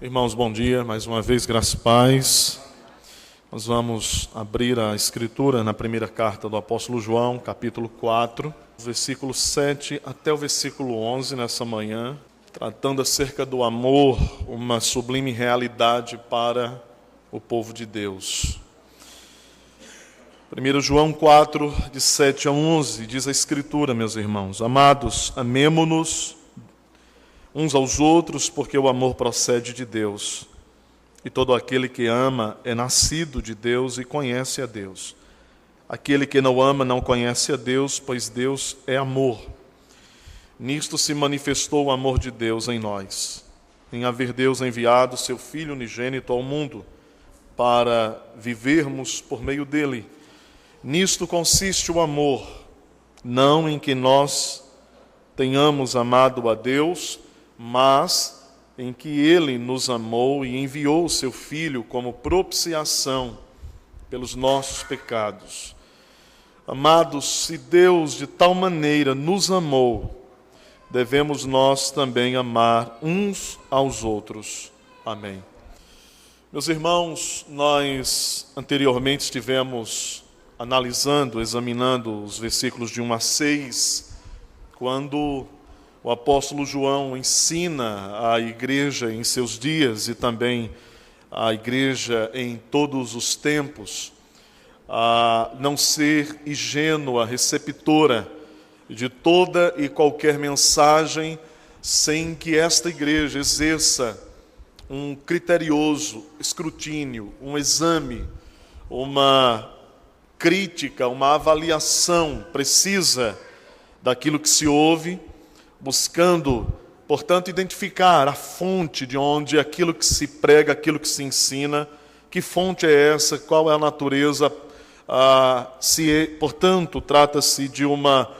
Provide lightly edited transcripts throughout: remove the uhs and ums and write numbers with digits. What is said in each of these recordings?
Irmãos, bom dia, mais uma vez, graça e paz. Nós vamos abrir a Escritura na primeira carta do apóstolo João, capítulo 4, versículo 7 até o versículo 11 nessa manhã, tratando acerca do amor, uma sublime realidade para o povo de Deus. 1 João 4, de 7 a 11, diz a Escritura, meus irmãos: Amados, amemo-nos uns aos outros, porque o amor procede de Deus. E todo aquele que ama é nascido de Deus e conhece a Deus. Aquele que não ama não conhece a Deus, pois Deus é amor. Nisto se manifestou o amor de Deus em nós, em haver Deus enviado seu Filho unigênito ao mundo, para vivermos por meio dele. Nisto consiste o amor, não em que nós tenhamos amado a Deus, mas em que Ele nos amou e enviou o seu Filho como propiciação pelos nossos pecados. Amados, se Deus de tal maneira nos amou, devemos nós também amar uns aos outros. Amém. Meus irmãos, nós anteriormente estivemos analisando, examinando os versículos de 1 a 6, quando o apóstolo João ensina a igreja em seus dias e também a igreja em todos os tempos a não ser ingênua, receptora de toda e qualquer mensagem sem que esta igreja exerça um criterioso escrutínio, um exame, uma crítica, uma avaliação precisa daquilo que se ouve, buscando, portanto, identificar a fonte de onde aquilo que se prega, aquilo que se ensina, que fonte é essa, qual é a natureza, portanto, trata-se de uma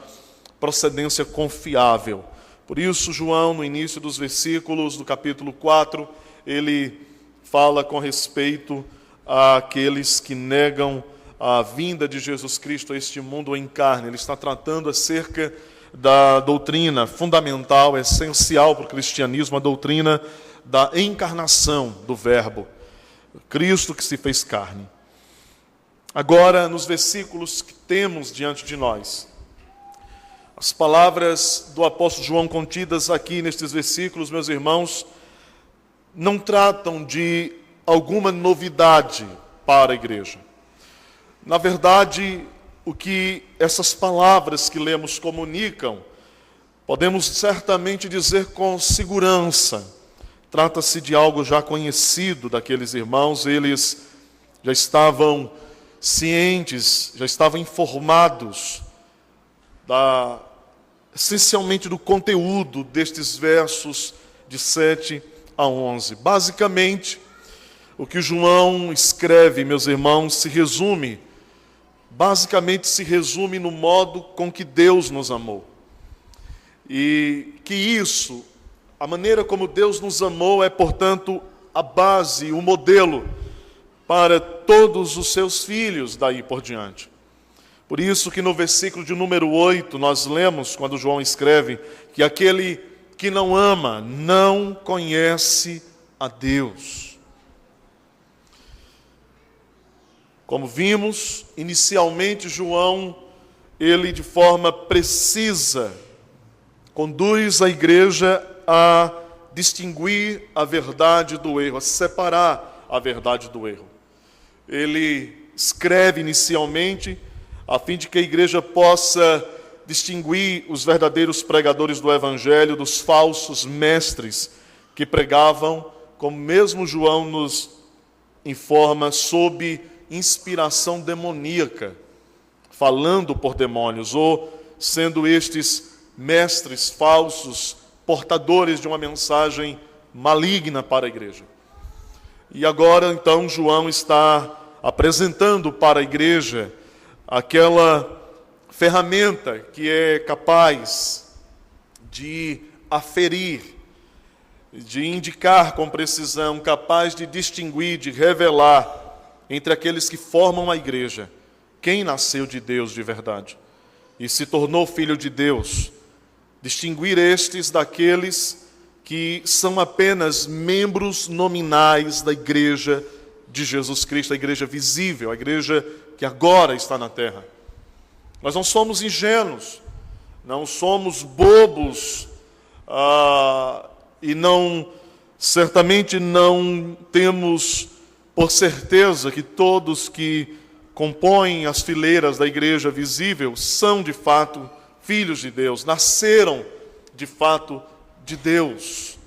procedência confiável. Por isso, João, no início dos versículos do capítulo 4, ele fala com respeito àqueles que negam a vinda de Jesus Cristo a este mundo em carne. Ele está tratando acerca da doutrina fundamental, essencial para o cristianismo, a doutrina da encarnação do Verbo, Cristo que se fez carne. Agora, nos versículos que temos diante de nós, as palavras do apóstolo João contidas aqui nestes versículos, meus irmãos, não tratam de alguma novidade para a igreja. Na verdade, o que essas palavras que lemos comunicam, podemos certamente dizer com segurança. Trata-se de algo já conhecido daqueles irmãos, eles já estavam cientes, já estavam informados essencialmente do conteúdo destes versos de 7 a 11. Basicamente, o que João escreve, meus irmãos, se resume no modo com que Deus nos amou. E que isso, a maneira como Deus nos amou é, portanto, a base, o modelo para todos os seus filhos daí por diante. Por isso que no versículo de número 8, nós lemos, quando João escreve, que aquele que não ama não conhece a Deus. Como vimos, inicialmente João, ele de forma precisa, conduz a igreja a distinguir a verdade do erro, a separar a verdade do erro. Ele escreve inicialmente a fim de que a igreja possa distinguir os verdadeiros pregadores do Evangelho dos falsos mestres que pregavam, como mesmo João nos informa, sob inspiração demoníaca, falando por demônios, ou sendo estes mestres falsos, portadores de uma mensagem maligna para a igreja. E agora, então, João está apresentando para a igreja aquela ferramenta que é capaz de aferir, de indicar com precisão, capaz de distinguir, de revelar entre aqueles que formam a igreja, quem nasceu de Deus de verdade e se tornou filho de Deus, distinguir estes daqueles que são apenas membros nominais da igreja de Jesus Cristo, a igreja visível, a igreja que agora está na terra. Nós não somos ingênuos, não somos bobos, e certamente não temos por certeza que todos que compõem as fileiras da igreja visível são de fato filhos de Deus, nasceram de fato de Deus.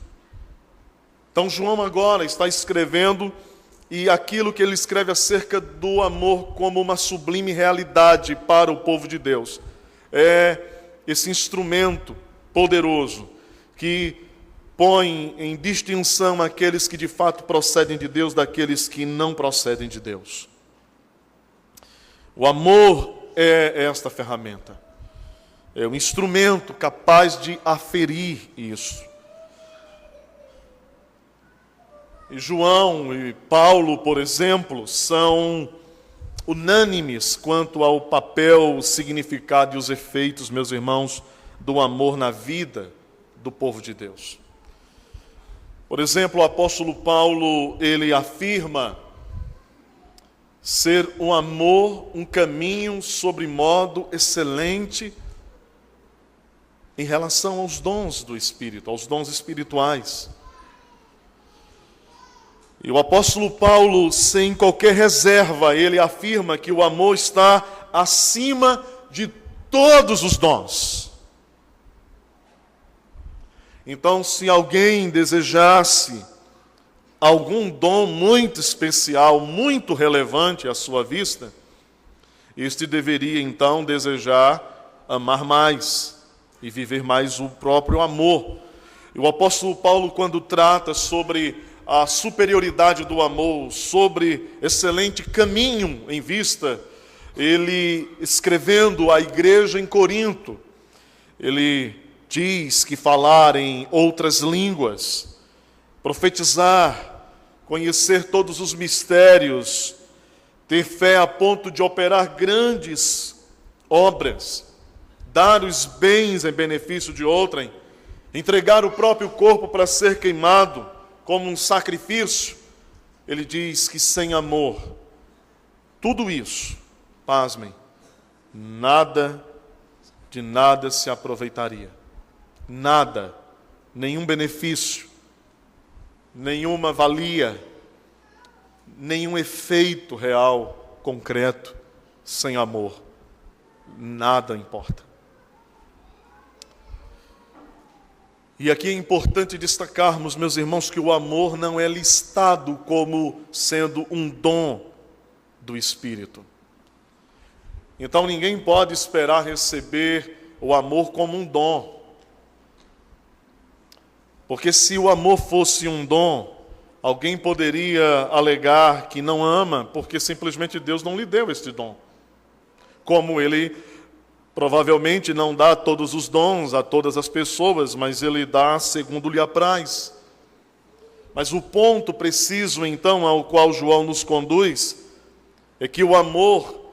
Então João agora está escrevendo, e aquilo que ele escreve acerca do amor como uma sublime realidade para o povo de Deus é esse instrumento poderoso que põe em distinção aqueles que de fato procedem de Deus daqueles que não procedem de Deus. O amor é esta ferramenta, é o instrumento capaz de aferir isso. E João e Paulo, por exemplo, são unânimes quanto ao papel, significado e os efeitos, meus irmãos, do amor na vida do povo de Deus. Por exemplo, o apóstolo Paulo, ele afirma ser o amor um caminho sobremodo excelente em relação aos dons do Espírito, aos dons espirituais. E o apóstolo Paulo, sem qualquer reserva, ele afirma que o amor está acima de todos os dons. Então, se alguém desejasse algum dom muito especial, muito relevante à sua vista, este deveria então desejar amar mais e viver mais o próprio amor. E o apóstolo Paulo, quando trata sobre a superioridade do amor, sobre excelente caminho em vista, ele, escrevendo à igreja em Corinto, ele diz que falar em outras línguas, profetizar, conhecer todos os mistérios, ter fé a ponto de operar grandes obras, dar os bens em benefício de outrem, entregar o próprio corpo para ser queimado como um sacrifício, ele diz que sem amor, tudo isso, pasmem, de nada se aproveitaria. Nada, nenhum benefício, nenhuma valia, nenhum efeito real, concreto, sem amor. Nada importa. E aqui é importante destacarmos, meus irmãos, que o amor não é listado como sendo um dom do Espírito. Então ninguém pode esperar receber o amor como um dom. Porque se o amor fosse um dom, alguém poderia alegar que não ama, porque simplesmente Deus não lhe deu este dom. Como ele provavelmente não dá todos os dons a todas as pessoas, mas ele dá segundo lhe apraz. Mas o ponto preciso, então, ao qual João nos conduz, é que o amor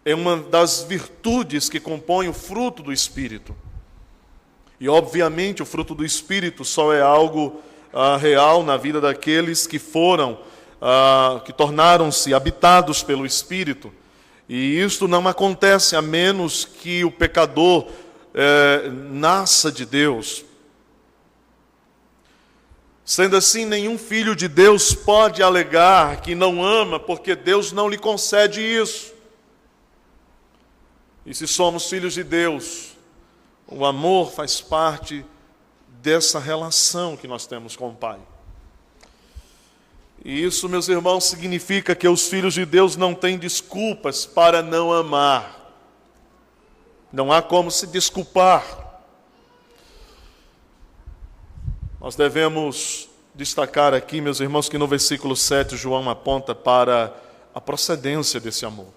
é uma das virtudes que compõe o fruto do Espírito. E, obviamente, o fruto do Espírito só é algo real na vida daqueles que que tornaram-se habitados pelo Espírito. E isto não acontece a menos que o pecador nasça de Deus. Sendo assim, nenhum filho de Deus pode alegar que não ama, porque Deus não lhe concede isso. E se somos filhos de Deus, o amor faz parte dessa relação que nós temos com o Pai. E isso, meus irmãos, significa que os filhos de Deus não têm desculpas para não amar. Não há como se desculpar. Nós devemos destacar aqui, meus irmãos, que no versículo 7, João aponta para a procedência desse amor.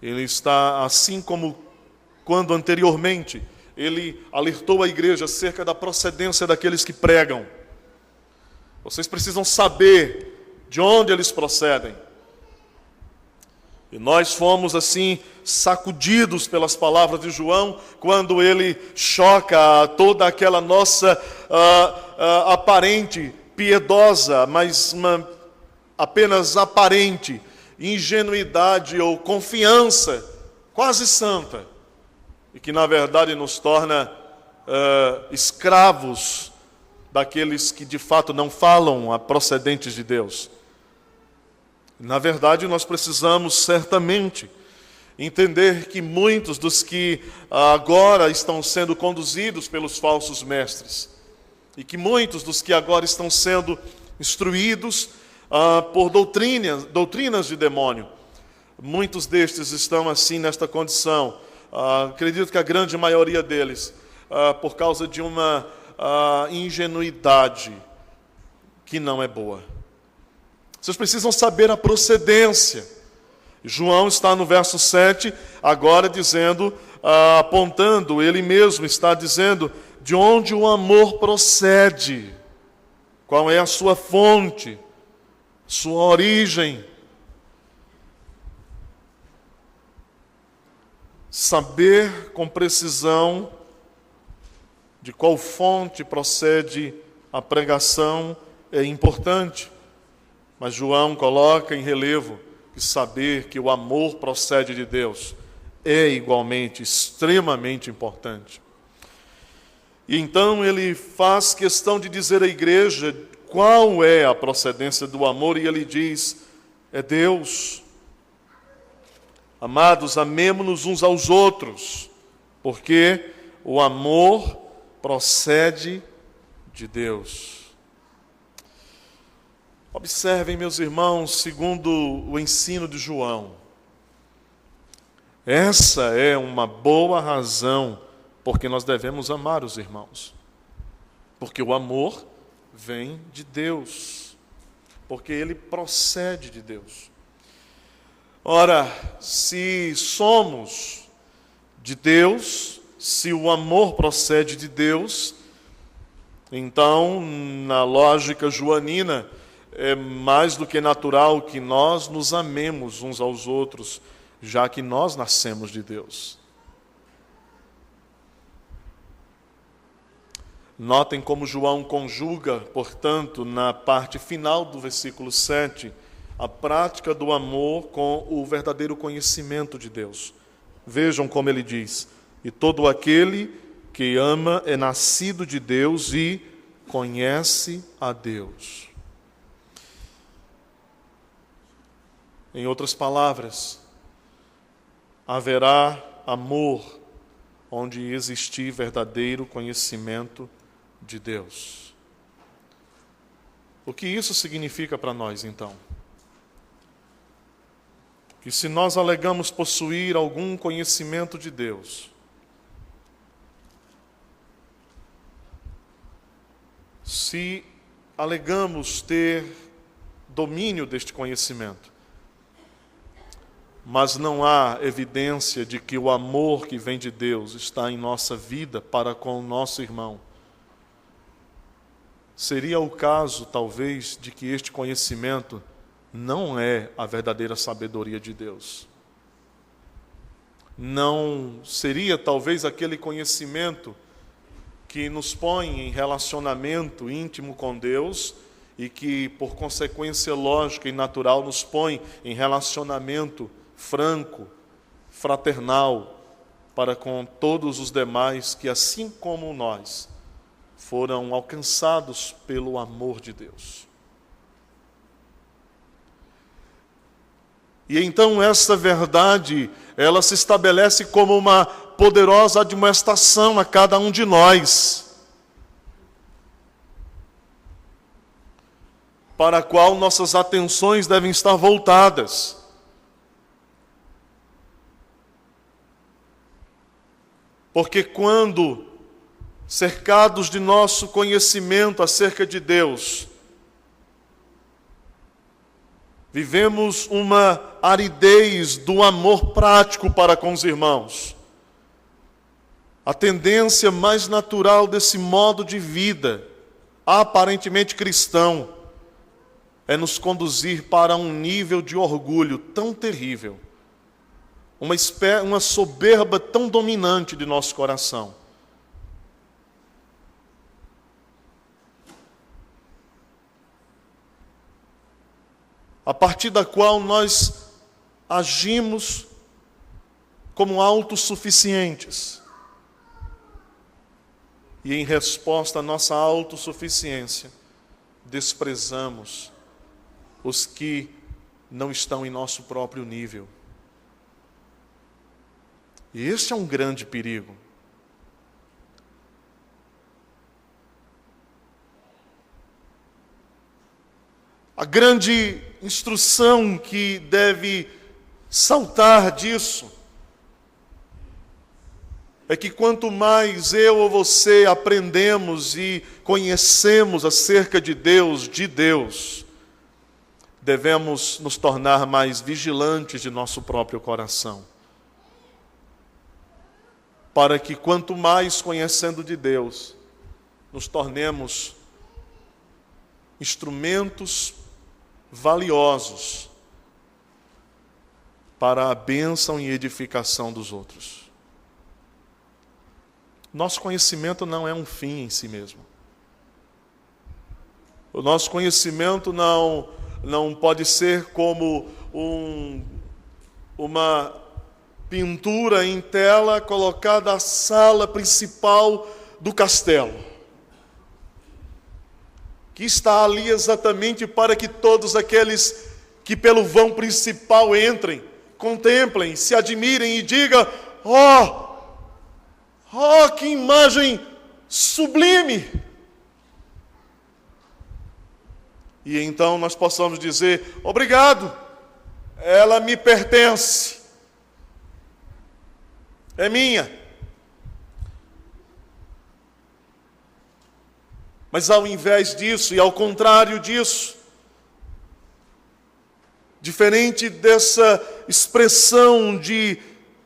Ele está, assim como quando anteriormente ele alertou a igreja acerca da procedência daqueles que pregam. Vocês precisam saber de onde eles procedem. E nós fomos assim sacudidos pelas palavras de João, quando ele choca toda aquela nossa aparente, piedosa, mas uma apenas aparente ingenuidade ou confiança quase santa, e que na verdade nos torna escravos daqueles que de fato não falam a procedentes de Deus. Na verdade, nós precisamos certamente entender que muitos dos que agora estão sendo conduzidos pelos falsos mestres, e que muitos dos que agora estão sendo instruídos por doutrinas de demônio, muitos destes estão assim nesta condição. Acredito que a grande maioria deles, por causa de uma ingenuidade que não é boa. Vocês precisam saber a procedência. João está no verso 7, agora dizendo, apontando, ele mesmo está dizendo de onde o amor procede, qual é a sua fonte, sua origem. Saber com precisão de qual fonte procede a pregação é importante. Mas João coloca em relevo que saber que o amor procede de Deus é igualmente extremamente importante. E então ele faz questão de dizer à igreja qual é a procedência do amor, e ele diz: é Deus. Amados, amemo-nos uns aos outros, porque o amor procede de Deus. Observem, meus irmãos, segundo o ensino de João, essa é uma boa razão porque nós devemos amar os irmãos. Porque o amor vem de Deus, porque ele procede de Deus. Ora, se somos de Deus, se o amor procede de Deus, então, na lógica joanina, é mais do que natural que nós nos amemos uns aos outros, já que nós nascemos de Deus. Notem como João conjuga, portanto, na parte final do versículo 7, a prática do amor com o verdadeiro conhecimento de Deus. Vejam como ele diz: e todo aquele que ama é nascido de Deus e conhece a Deus. Em outras palavras, haverá amor onde existir verdadeiro conhecimento de Deus. O que isso significa para nós, então? Que se nós alegamos possuir algum conhecimento de Deus, se alegamos ter domínio deste conhecimento, mas não há evidência de que o amor que vem de Deus está em nossa vida para com o nosso irmão, seria o caso, talvez, de que este conhecimento não é a verdadeira sabedoria de Deus. Não seria, talvez, aquele conhecimento que nos põe em relacionamento íntimo com Deus e que, por consequência lógica e natural, nos põe em relacionamento franco, fraternal, para com todos os demais que, assim como nós, foram alcançados pelo amor de Deus. E então essa verdade, ela se estabelece como uma poderosa admoestação a cada um de nós, para a qual nossas atenções devem estar voltadas. Porque quando, cercados de nosso conhecimento acerca de Deus, vivemos uma aridez do amor prático para com os irmãos, a tendência mais natural desse modo de vida, aparentemente cristão, é nos conduzir para um nível de orgulho tão terrível, uma soberba tão dominante de nosso coração. A partir da qual nós agimos como autossuficientes. E em resposta à nossa autossuficiência, desprezamos os que não estão em nosso próprio nível. E este é um grande perigo. A grande instrução que deve saltar disso é que quanto mais eu ou você aprendemos e conhecemos acerca de Deus, devemos nos tornar mais vigilantes de nosso próprio coração. Para que quanto mais conhecendo de Deus, nos tornemos instrumentos valiosos para a bênção e edificação dos outros. Nosso conhecimento não é um fim em si mesmo. O nosso conhecimento não pode ser como uma pintura em tela colocada na sala principal do castelo, que está ali exatamente para que todos aqueles que pelo vão principal entrem, contemplem, se admirem e digam: oh, que imagem sublime! E então nós possamos dizer: obrigado, ela me pertence, é minha. Mas ao invés disso, e ao contrário disso, diferente dessa expressão de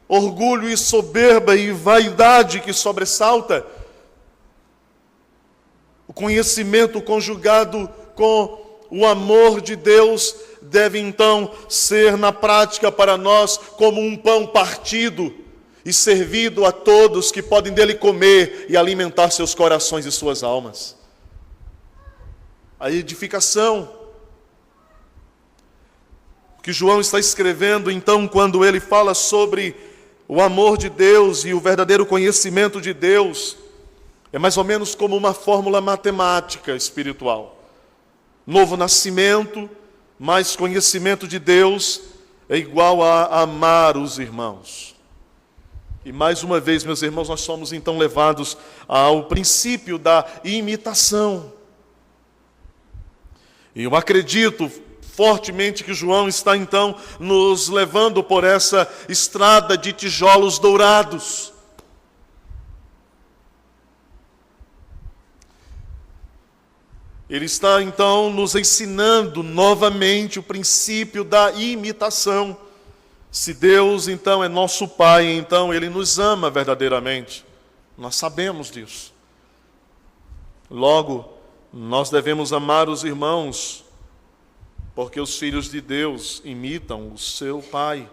orgulho e soberba e vaidade que sobressalta, o conhecimento conjugado com o amor de Deus deve então ser na prática para nós como um pão partido e servido a todos que podem dele comer e alimentar seus corações e suas almas. A edificação que João está escrevendo então quando ele fala sobre o amor de Deus e o verdadeiro conhecimento de Deus, é mais ou menos como uma fórmula matemática espiritual. Novo nascimento, mais conhecimento de Deus, é igual a amar os irmãos. E mais uma vez, meus irmãos, nós somos então levados ao princípio da imitação. E eu acredito fortemente que João está então nos levando por essa estrada de tijolos dourados. Ele está então nos ensinando novamente o princípio da imitação. Se Deus então é nosso Pai, então Ele nos ama verdadeiramente. Nós sabemos disso. Logo, nós devemos amar os irmãos, porque os filhos de Deus imitam o seu Pai.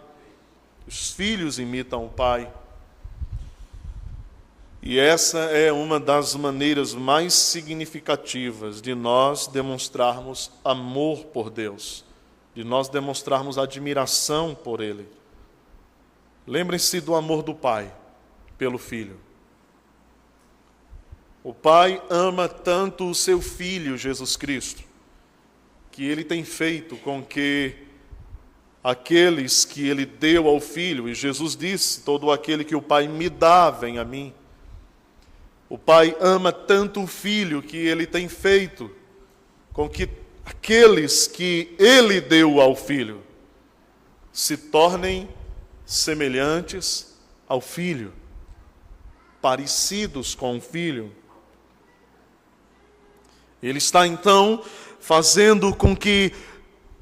Os filhos imitam o Pai. E essa é uma das maneiras mais significativas de nós demonstrarmos amor por Deus, de nós demonstrarmos admiração por Ele. Lembrem-se do amor do Pai pelo Filho. O Pai ama tanto o seu Filho, Jesus Cristo, que Ele tem feito com que aqueles que Ele deu ao Filho, e Jesus disse: todo aquele que o Pai me dá, vem a mim. O Pai ama tanto o Filho que Ele tem feito com que aqueles que Ele deu ao Filho se tornem semelhantes ao Filho, parecidos com o Filho. Ele está então fazendo com que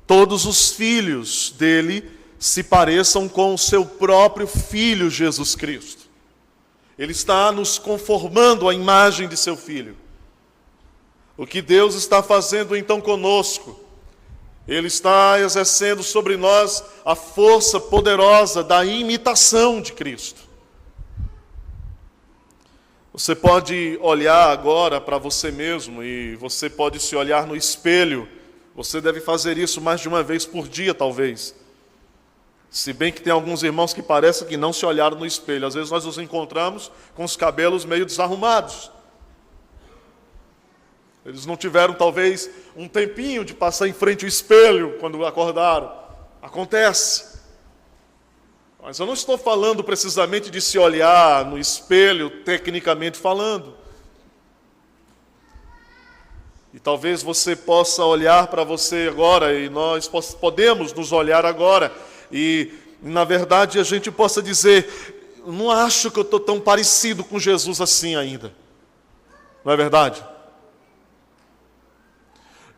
todos os filhos dele se pareçam com o seu próprio Filho Jesus Cristo. Ele está nos conformando à imagem de seu Filho. O que Deus está fazendo então conosco Ele está exercendo sobre nós a força poderosa da imitação de Cristo. Você pode olhar agora para você mesmo e você pode se olhar no espelho. Você deve fazer isso mais de uma vez por dia, talvez. Se bem que tem alguns irmãos que parecem que não se olharam no espelho. Às vezes nós nos encontramos com os cabelos meio desarrumados. Eles não tiveram, talvez, um tempinho de passar em frente ao espelho quando acordaram. Acontece. Mas eu não estou falando precisamente de se olhar no espelho, tecnicamente falando. E talvez você possa olhar para você agora, e nós podemos nos olhar agora, e na verdade a gente possa dizer, não acho que eu estou tão parecido com Jesus assim ainda. Não é verdade?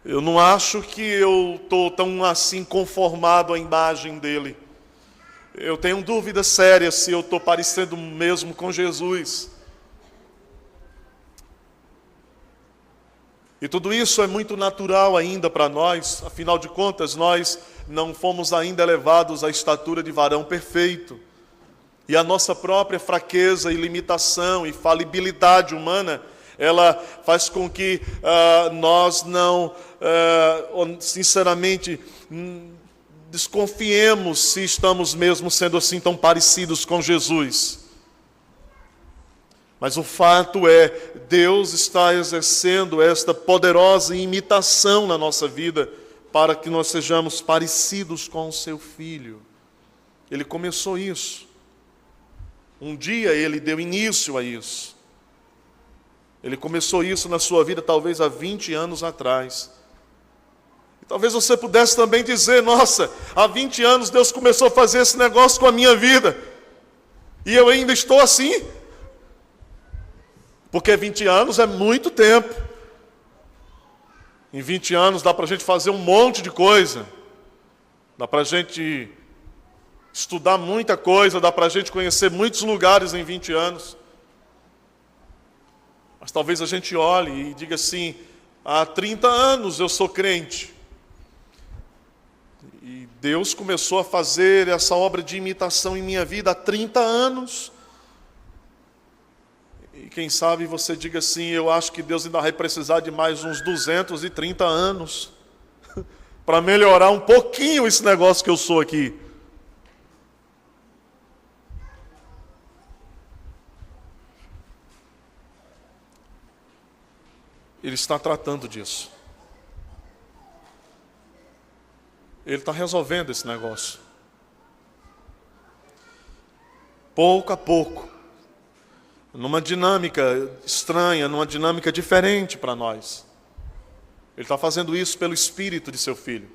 Eu não acho que eu estou tão assim conformado à imagem dele. Eu tenho dúvidas sérias se eu estou parecendo mesmo com Jesus. E tudo isso é muito natural ainda para nós, afinal de contas, nós não fomos ainda elevados à estatura de varão perfeito. E a nossa própria fraqueza e limitação e falibilidade humana, ela faz com que nós não, sinceramente, desconfiemos se estamos mesmo sendo assim tão parecidos com Jesus. Mas o fato é, Deus está exercendo esta poderosa imitação na nossa vida para que nós sejamos parecidos com o seu Filho. Ele começou isso. Um dia ele deu início a isso. Ele começou isso na sua vida talvez há 20 anos atrás. E talvez você pudesse também dizer, nossa, há 20 anos Deus começou a fazer esse negócio com a minha vida. E eu ainda estou assim. Porque 20 anos é muito tempo. Em 20 anos dá para a gente fazer um monte de coisa. Dá para a gente estudar muita coisa, dá para a gente conhecer muitos lugares em 20 anos. Mas talvez a gente olhe e diga assim, há 30 anos eu sou crente. E Deus começou a fazer essa obra de imitação em minha vida há 30 anos. E quem sabe você diga assim, eu acho que Deus ainda vai precisar de mais uns 230 anos para melhorar um pouquinho esse negócio que eu sou aqui. Ele está tratando disso. Ele está resolvendo esse negócio. Pouco a pouco. Numa dinâmica estranha, numa dinâmica diferente para nós. Ele está fazendo isso pelo Espírito de seu Filho.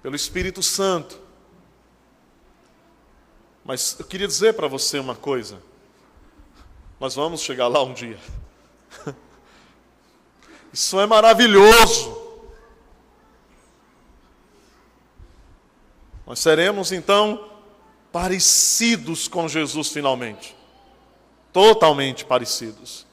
Pelo Espírito Santo. Mas eu queria dizer para você uma coisa. Nós vamos chegar lá um dia. Isso é maravilhoso. Nós seremos então parecidos com Jesus finalmente. Totalmente parecidos.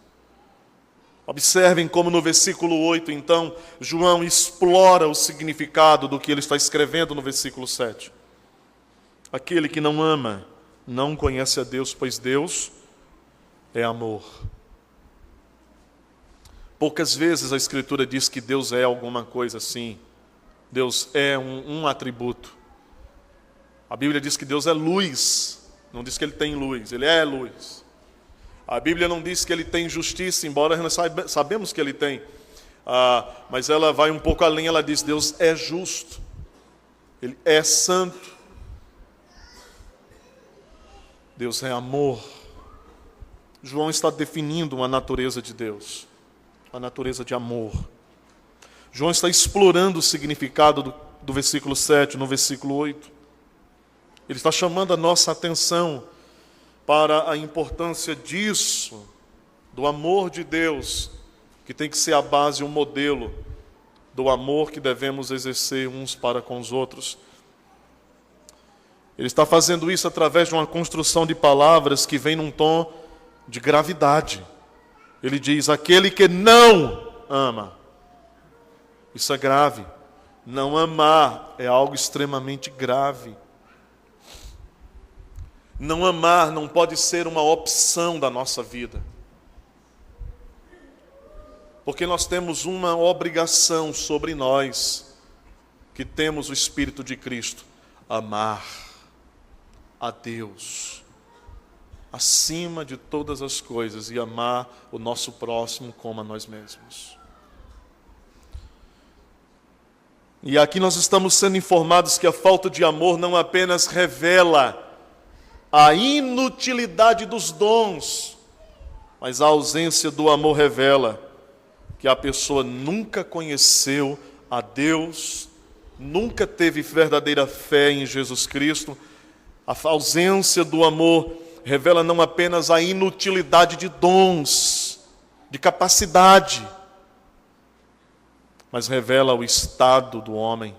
Observem como no versículo 8, então, João explora o significado do que ele está escrevendo no versículo 7. Aquele que não ama, não conhece a Deus, pois Deus é amor. Poucas vezes a Escritura diz que Deus é alguma coisa assim. Deus é um atributo. A Bíblia diz que Deus é luz. Não diz que Ele tem luz, Ele é luz. A Bíblia não diz que Ele tem justiça, embora nós sabemos que Ele tem. Mas ela vai um pouco além, ela diz, Deus é justo. Ele é santo. Deus é amor. João está definindo uma natureza de Deus. A natureza de amor. João está explorando o significado do versículo 7, no versículo 8. Ele está chamando a nossa atenção para a importância disso, do amor de Deus, que tem que ser a base, o modelo do amor que devemos exercer uns para com os outros. Ele está fazendo isso através de uma construção de palavras que vem num tom de gravidade. Ele diz, aquele que não ama. Isso é grave. Não amar é algo extremamente grave. Não amar não pode ser uma opção da nossa vida. Porque nós temos uma obrigação sobre nós, que temos o Espírito de Cristo: amar a Deus acima de todas as coisas e amar o nosso próximo como a nós mesmos. E aqui nós estamos sendo informados que a falta de amor não apenas revela a inutilidade dos dons, mas a ausência do amor revela que a pessoa nunca conheceu a Deus, nunca teve verdadeira fé em Jesus Cristo. A ausência do amor revela não apenas a inutilidade de dons, de capacidade, mas revela o estado do homem.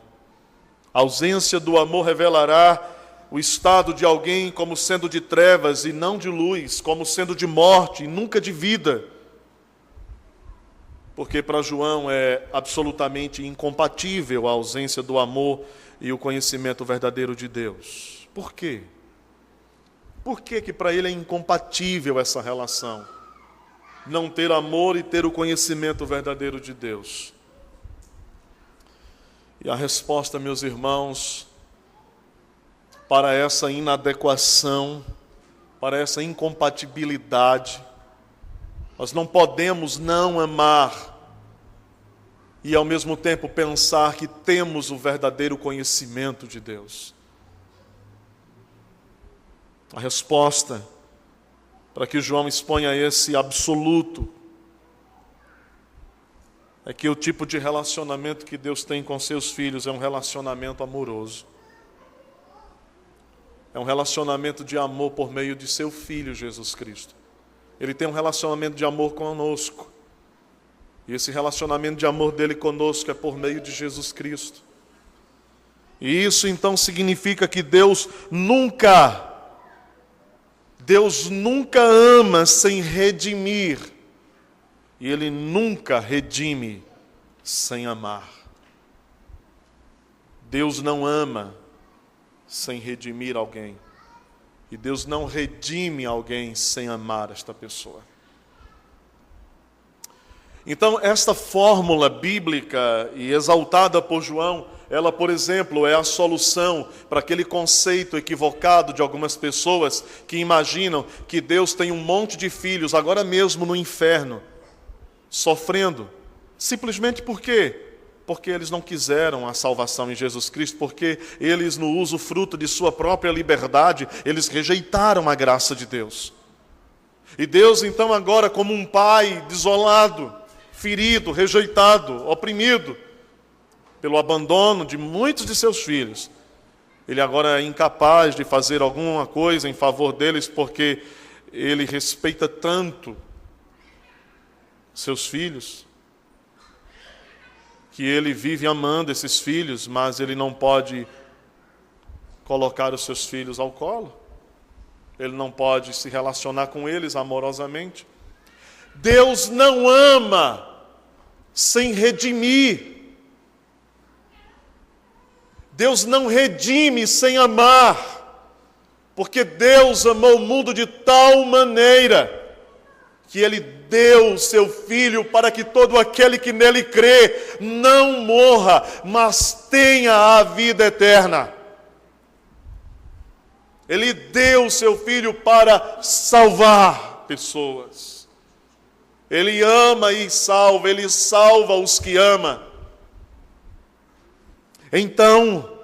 A ausência do amor revelará o estado de alguém como sendo de trevas e não de luz, como sendo de morte e nunca de vida. Porque para João é absolutamente incompatível a ausência do amor e o conhecimento verdadeiro de Deus. Por quê? Por que para ele é incompatível essa relação? Não ter amor e ter o conhecimento verdadeiro de Deus. E a resposta, meus irmãos, para essa inadequação, para essa incompatibilidade, nós não podemos não amar e ao mesmo tempo pensar que temos o verdadeiro conhecimento de Deus. A resposta para que João exponha esse absoluto é que o tipo de relacionamento que Deus tem com seus filhos é um relacionamento amoroso. É um relacionamento de amor por meio de seu Filho Jesus Cristo. Ele tem um relacionamento de amor conosco. E esse relacionamento de amor dele conosco é por meio de Jesus Cristo. E isso então significa que Deus nunca ama sem redimir. E Ele nunca redime sem amar. Deus não ama sem redimir alguém. E Deus não redime alguém sem amar esta pessoa. Então, esta fórmula bíblica e exaltada por João, ela, por exemplo, é a solução para aquele conceito equivocado de algumas pessoas que imaginam que Deus tem um monte de filhos, agora mesmo no inferno, sofrendo. Simplesmente por quê? Porque eles não quiseram a salvação em Jesus Cristo, porque eles, no uso fruto de sua própria liberdade, eles rejeitaram a graça de Deus. E Deus, então, agora, como um pai desolado, ferido, rejeitado, oprimido pelo abandono de muitos de seus filhos, Ele agora é incapaz de fazer alguma coisa em favor deles, porque Ele respeita tanto seus filhos, que Ele vive amando esses filhos, mas Ele não pode colocar os seus filhos ao colo. Ele não pode se relacionar com eles amorosamente. Deus não ama sem redimir. Deus não redime sem amar, porque Deus amou o mundo de tal maneira que Ele deu o seu Filho para que todo aquele que nele crê não morra, mas tenha a vida eterna. Ele deu o seu Filho para salvar pessoas. Ele ama e salva, Ele salva os que ama. Então,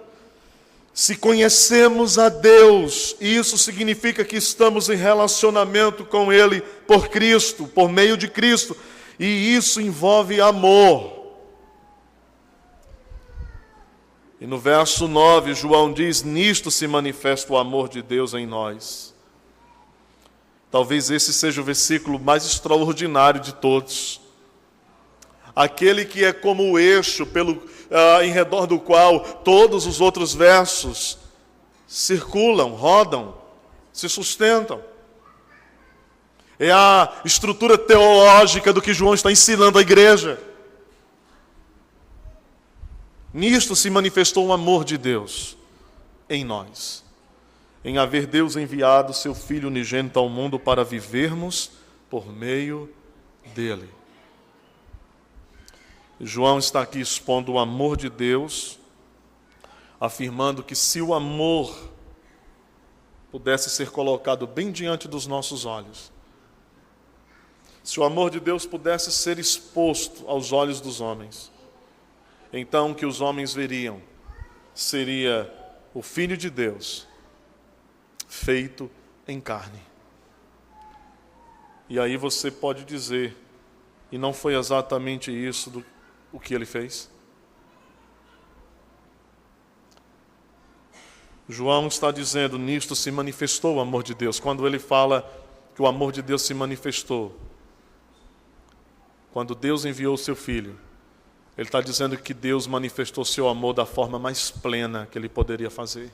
se conhecemos a Deus, isso significa que estamos em relacionamento com Ele por Cristo, por meio de Cristo, e isso envolve amor. E no verso 9, João diz: nisto se manifesta o amor de Deus em nós. Talvez esse seja o versículo mais extraordinário de todos. Aquele que é como o eixo em redor do qual todos os outros versos circulam, rodam, se sustentam. É a estrutura teológica do que João está ensinando à igreja. Nisto se manifestou o amor de Deus em nós, em haver Deus enviado seu Filho unigênito ao mundo para vivermos por meio dele. João está aqui expondo o amor de Deus, afirmando que se o amor pudesse ser colocado bem diante dos nossos olhos, se o amor de Deus pudesse ser exposto aos olhos dos homens, então o que os homens veriam seria o Filho de Deus feito em carne. E aí você pode dizer, e não foi exatamente isso o que ele fez? João está dizendo, nisto se manifestou o amor de Deus. Quando ele fala que o amor de Deus se manifestou, quando Deus enviou o seu Filho, ele está dizendo que Deus manifestou seu amor da forma mais plena que ele poderia fazer,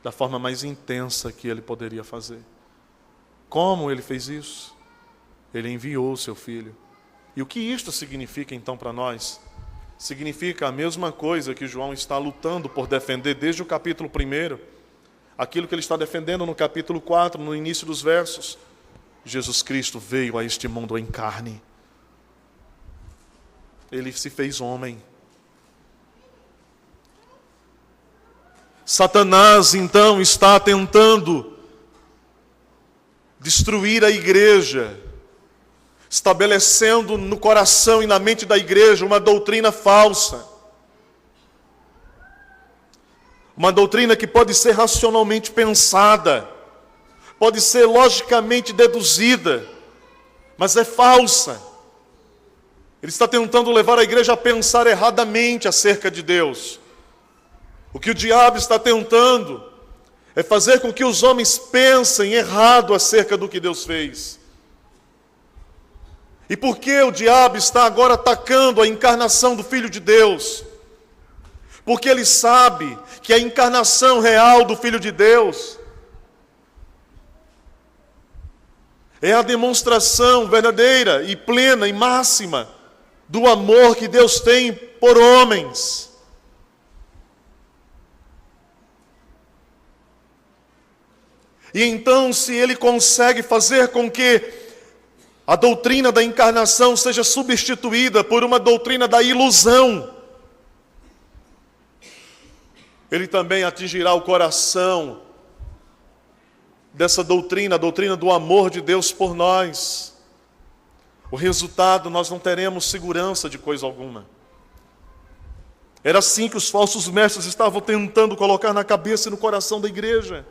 da forma mais intensa que ele poderia fazer. Como ele fez isso? Ele enviou o seu Filho. E o que isto significa então para nós? Significa a mesma coisa que João está lutando por defender desde o capítulo 1, aquilo que ele está defendendo no capítulo 4, no início dos versos. Jesus Cristo veio a este mundo em carne. Ele se fez homem. Satanás, então, está tentando destruir a igreja, estabelecendo no coração e na mente da igreja uma doutrina falsa. Uma doutrina que pode ser racionalmente pensada, pode ser logicamente deduzida, mas é falsa. Ele está tentando levar a igreja a pensar erradamente acerca de Deus. O que o diabo está tentando é fazer com que os homens pensem errado acerca do que Deus fez. E por que o diabo está agora atacando a encarnação do Filho de Deus? Porque ele sabe que a encarnação real do Filho de Deus é a demonstração verdadeira e plena e máxima do amor que Deus tem por homens. E então, se ele consegue fazer com que a doutrina da encarnação seja substituída por uma doutrina da ilusão, ele também atingirá o coração dessa doutrina, a doutrina do amor de Deus por nós. O resultado, nós não teremos segurança de coisa alguma. Era assim que os falsos mestres estavam tentando colocar na cabeça e no coração da igreja.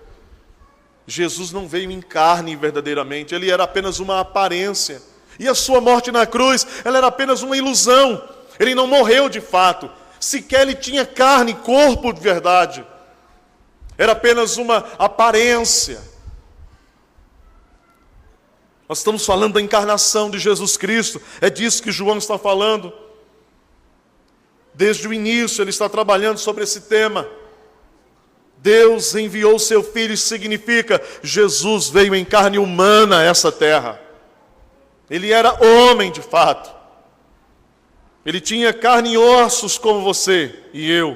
Jesus não veio em carne verdadeiramente, ele era apenas uma aparência. E a sua morte na cruz, ela era apenas uma ilusão. Ele não morreu de fato, sequer ele tinha carne, corpo de verdade. Era apenas uma aparência. Nós estamos falando da encarnação de Jesus Cristo, é disso que João está falando. Desde o início ele está trabalhando sobre esse tema. Deus enviou o seu Filho, significa Jesus veio em carne humana a essa terra. Ele era homem de fato. Ele tinha carne e ossos como você e eu.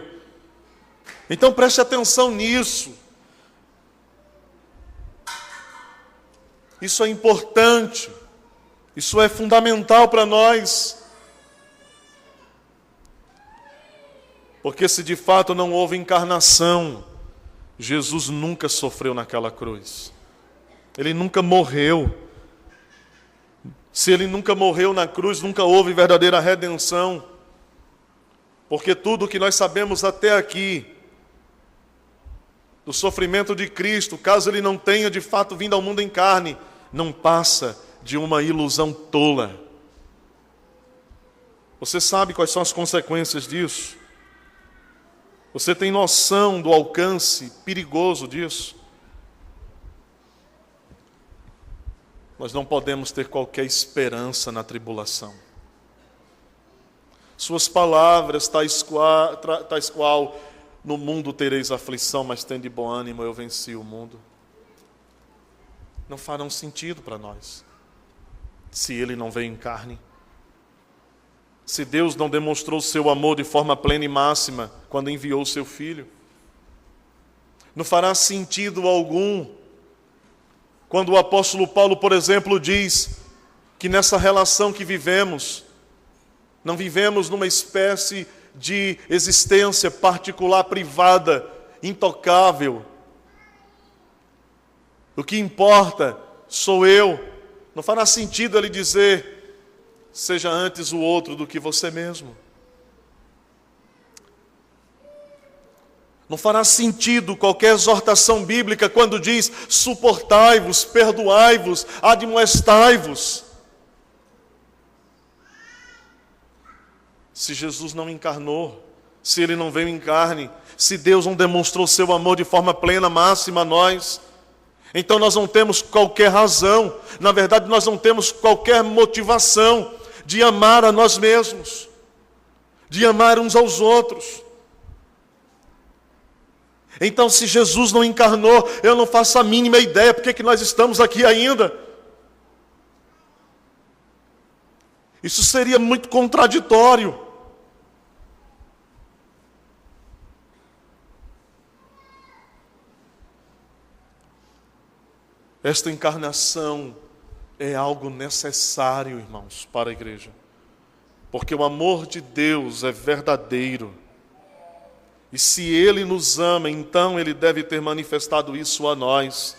Então preste atenção nisso. Isso é importante, isso é fundamental para nós. Porque se de fato não houve encarnação, Jesus nunca sofreu naquela cruz. Ele nunca morreu. Se ele nunca morreu na cruz, nunca houve verdadeira redenção. Porque tudo o que nós sabemos até aqui do sofrimento de Cristo, caso ele não tenha de fato vindo ao mundo em carne, não passa de uma ilusão tola. Você sabe quais são as consequências disso? Você tem noção do alcance perigoso disso? Nós não podemos ter qualquer esperança na tribulação. Suas palavras, tais qual, no mundo tereis aflição, mas tende bom ânimo, eu venci o mundo, não farão sentido para nós, se ele não veio em carne. se Deus não demonstrou seu amor de forma plena e máxima quando enviou o seu Filho? Não fará sentido algum quando o apóstolo Paulo, por exemplo, diz que nessa relação que vivemos, não vivemos numa espécie de existência particular, privada, intocável. O que importa sou eu. Não fará sentido ele dizer: seja antes o outro do que você mesmo. Não fará sentido qualquer exortação bíblica quando diz: suportai-vos, perdoai-vos, admoestai-vos. Se Jesus não encarnou, se Ele não veio em carne, se Deus não demonstrou seu amor de forma plena, máxima a nós, então nós não temos qualquer razão, na verdade nós não temos qualquer motivação de amar a nós mesmos, de amar uns aos outros. Então, se Jesus não encarnou, eu não faço a mínima ideia porque que nós estamos aqui ainda. Isso seria muito contraditório. Esta encarnação é algo necessário, irmãos, para a igreja. Porque o amor de Deus é verdadeiro. E se Ele nos ama, então Ele deve ter manifestado isso a nós.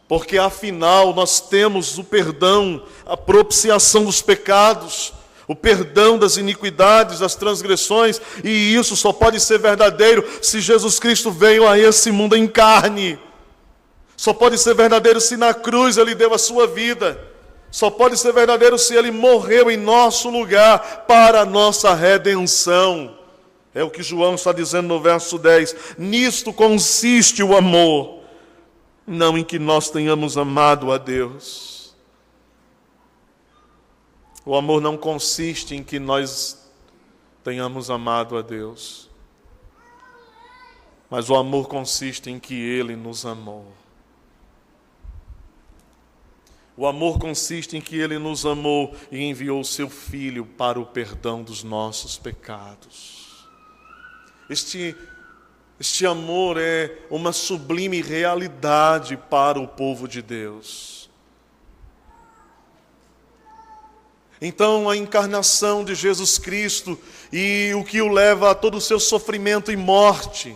Porque afinal nós temos o perdão, a propiciação dos pecados, o perdão das iniquidades, das transgressões, e isso só pode ser verdadeiro se Jesus Cristo veio a esse mundo em carne. Só pode ser verdadeiro se na cruz Ele deu a sua vida. Só pode ser verdadeiro se Ele morreu em nosso lugar para a nossa redenção. É o que João está dizendo no verso 10. Nisto consiste o amor, não em que nós tenhamos amado a Deus. O amor não consiste em que nós tenhamos amado a Deus, mas o amor consiste em que Ele nos amou. O amor consiste em que Ele nos amou e enviou o seu Filho para o perdão dos nossos pecados. Este amor é uma sublime realidade para o povo de Deus. Então, a encarnação de Jesus Cristo e o que o leva a todo o seu sofrimento e morte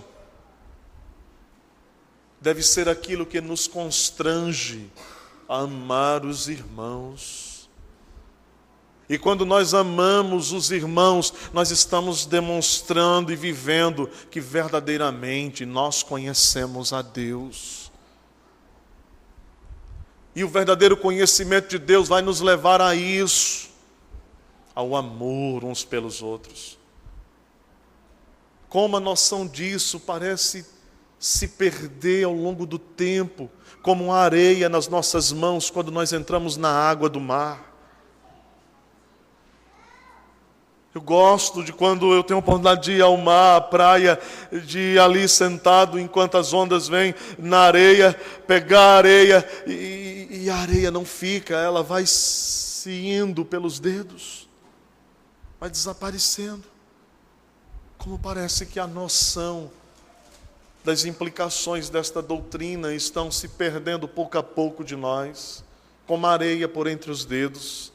deve ser aquilo que nos constrange a amar os irmãos. E quando nós amamos os irmãos, nós estamos demonstrando e vivendo que verdadeiramente nós conhecemos a Deus. E o verdadeiro conhecimento de Deus vai nos levar a isso, ao amor uns pelos outros. Como a noção disso parece se perder ao longo do tempo, como a areia nas nossas mãos quando nós entramos na água do mar. Eu gosto de quando eu tenho a oportunidade de ir ao mar, à praia, de ir ali sentado enquanto as ondas vêm na areia, pegar a areia e a areia não fica, ela vai se indo pelos dedos, vai desaparecendo. Como parece que a noção das implicações desta doutrina estão se perdendo pouco a pouco de nós, como a areia por entre os dedos.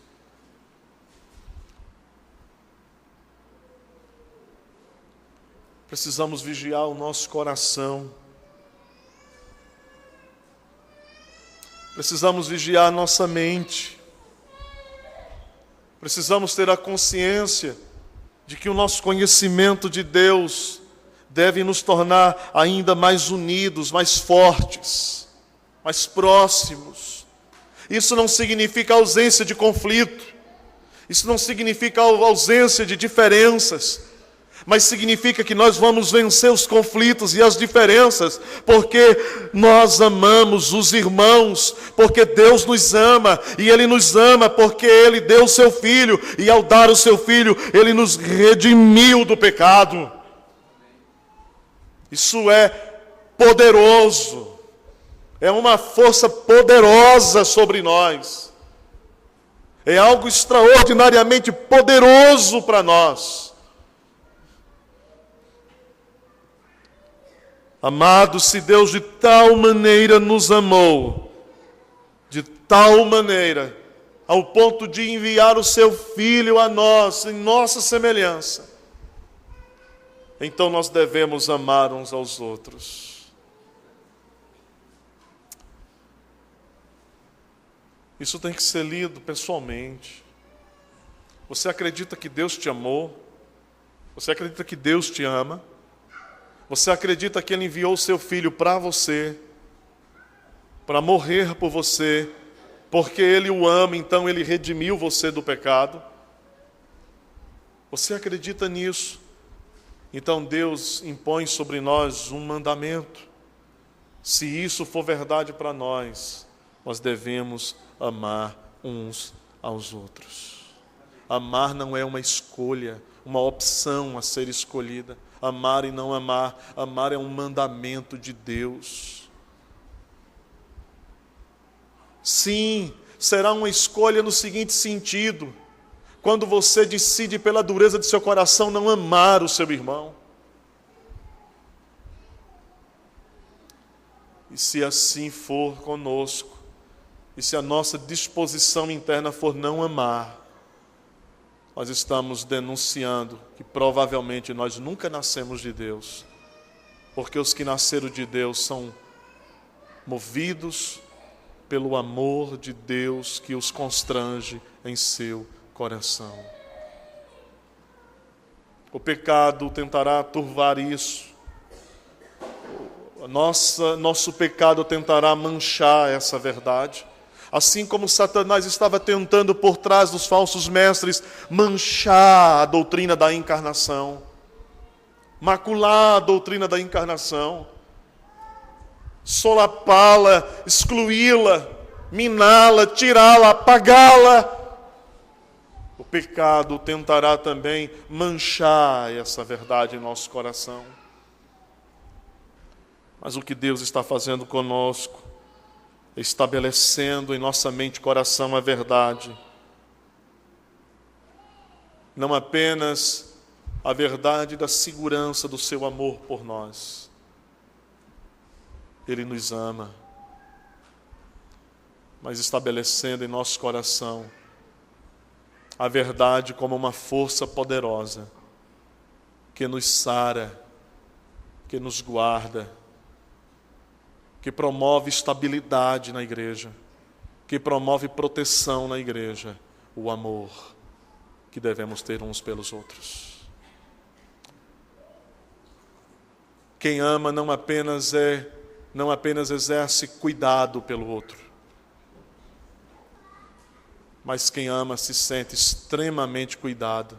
Precisamos vigiar o nosso coração. Precisamos vigiar a nossa mente. Precisamos ter a consciência de que o nosso conhecimento de Deus deve nos tornar ainda mais unidos, mais fortes, mais próximos. Isso não significa ausência de conflito. Isso não significa ausência de diferenças. Mas significa que nós vamos vencer os conflitos e as diferenças, porque nós amamos os irmãos, porque Deus nos ama, e Ele nos ama porque Ele deu o seu Filho, e ao dar o seu Filho, Ele nos redimiu do pecado. Isso é poderoso, é uma força poderosa sobre nós. É algo extraordinariamente poderoso para nós. Amados, se Deus de tal maneira nos amou, de tal maneira, ao ponto de enviar o seu Filho a nós, em nossa semelhança, então nós devemos amar uns aos outros. Isso tem que ser lido pessoalmente. Você acredita que Deus te amou? Você acredita que Deus te ama? Você acredita que Ele enviou o seu Filho para você, para morrer por você, porque Ele o ama, então Ele redimiu você do pecado? Você acredita nisso? Então Deus impõe sobre nós um mandamento. Se isso for verdade para nós, nós devemos amar uns aos outros. Amar não é uma escolha, uma opção a ser escolhida. Amar e não amar. Amar é um mandamento de Deus. Sim, será uma escolha no seguinte sentido: quando você decide pela dureza de seu coração não amar o seu irmão. E se assim for conosco, e se a nossa disposição interna for não amar, nós estamos denunciando que provavelmente nós nunca nascemos de Deus, porque os que nasceram de Deus são movidos pelo amor de Deus que os constrange em seu coração. O pecado tentará turvar isso. Nosso pecado tentará manchar essa verdade. Assim como Satanás estava tentando por trás dos falsos mestres manchar a doutrina da encarnação, macular a doutrina da encarnação, solapá-la, excluí-la, miná-la, tirá-la, apagá-la. O pecado tentará também manchar essa verdade em nosso coração. Mas o que Deus está fazendo conosco, estabelecendo em nossa mente e coração a verdade. Não apenas a verdade da segurança do seu amor por nós. Ele nos ama, mas estabelecendo em nosso coração a verdade como uma força poderosa que nos sara, que nos guarda, que promove estabilidade na igreja, que promove proteção na igreja, o amor que devemos ter uns pelos outros. Quem ama não apenas exerce cuidado pelo outro, mas quem ama se sente extremamente cuidado,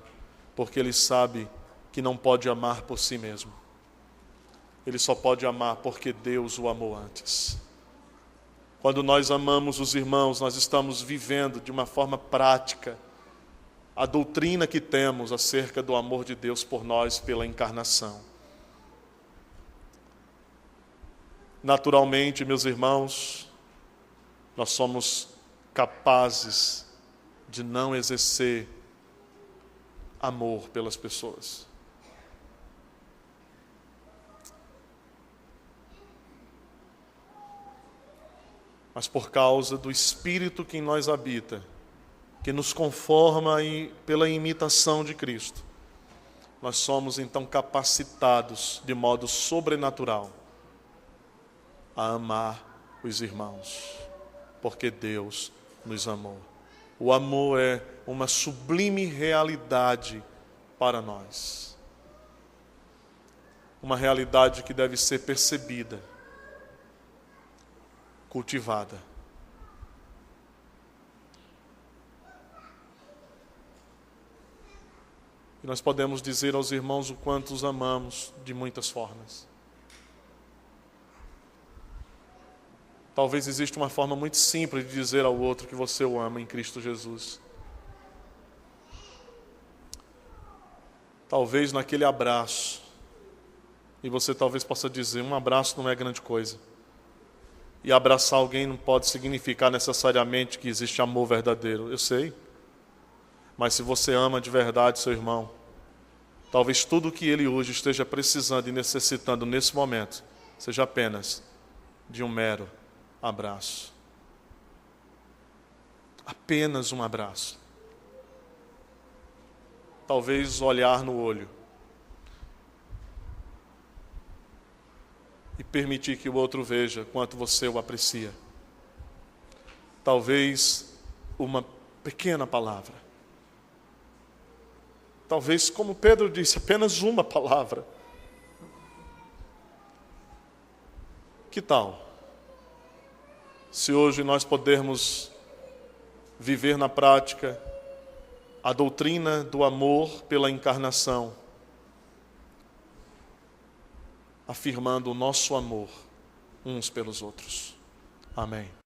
porque ele sabe que não pode amar por si mesmo. Ele só pode amar porque Deus o amou antes. Quando nós amamos os irmãos, nós estamos vivendo de uma forma prática a doutrina que temos acerca do amor de Deus por nós pela encarnação. Naturalmente, meus irmãos, nós somos capazes de não exercer amor pelas pessoas. Mas por causa do Espírito que em nós habita, que nos conforma pela imitação de Cristo, nós somos então capacitados de modo sobrenatural a amar os irmãos, porque Deus nos amou. O amor é uma sublime realidade para nós. Uma realidade que deve ser percebida, cultivada. E nós podemos dizer aos irmãos o quanto os amamos de muitas formas. Talvez exista uma forma muito simples de dizer ao outro que você o ama em Cristo Jesus. Talvez naquele abraço. E você talvez possa dizer, um abraço não é grande coisa. E abraçar alguém não pode significar necessariamente que existe amor verdadeiro. Eu sei, Mas se você ama de verdade seu irmão, talvez tudo o que ele hoje esteja precisando e necessitando nesse momento seja apenas de um mero abraço. Apenas um abraço. Talvez olhar no olho. E permitir que o outro veja quanto você o aprecia. Talvez uma pequena palavra. Talvez, como Pedro disse, apenas uma palavra. Que tal se hoje nós pudermos viver na prática a doutrina do amor pela encarnação, afirmando o nosso amor uns pelos outros. Amém.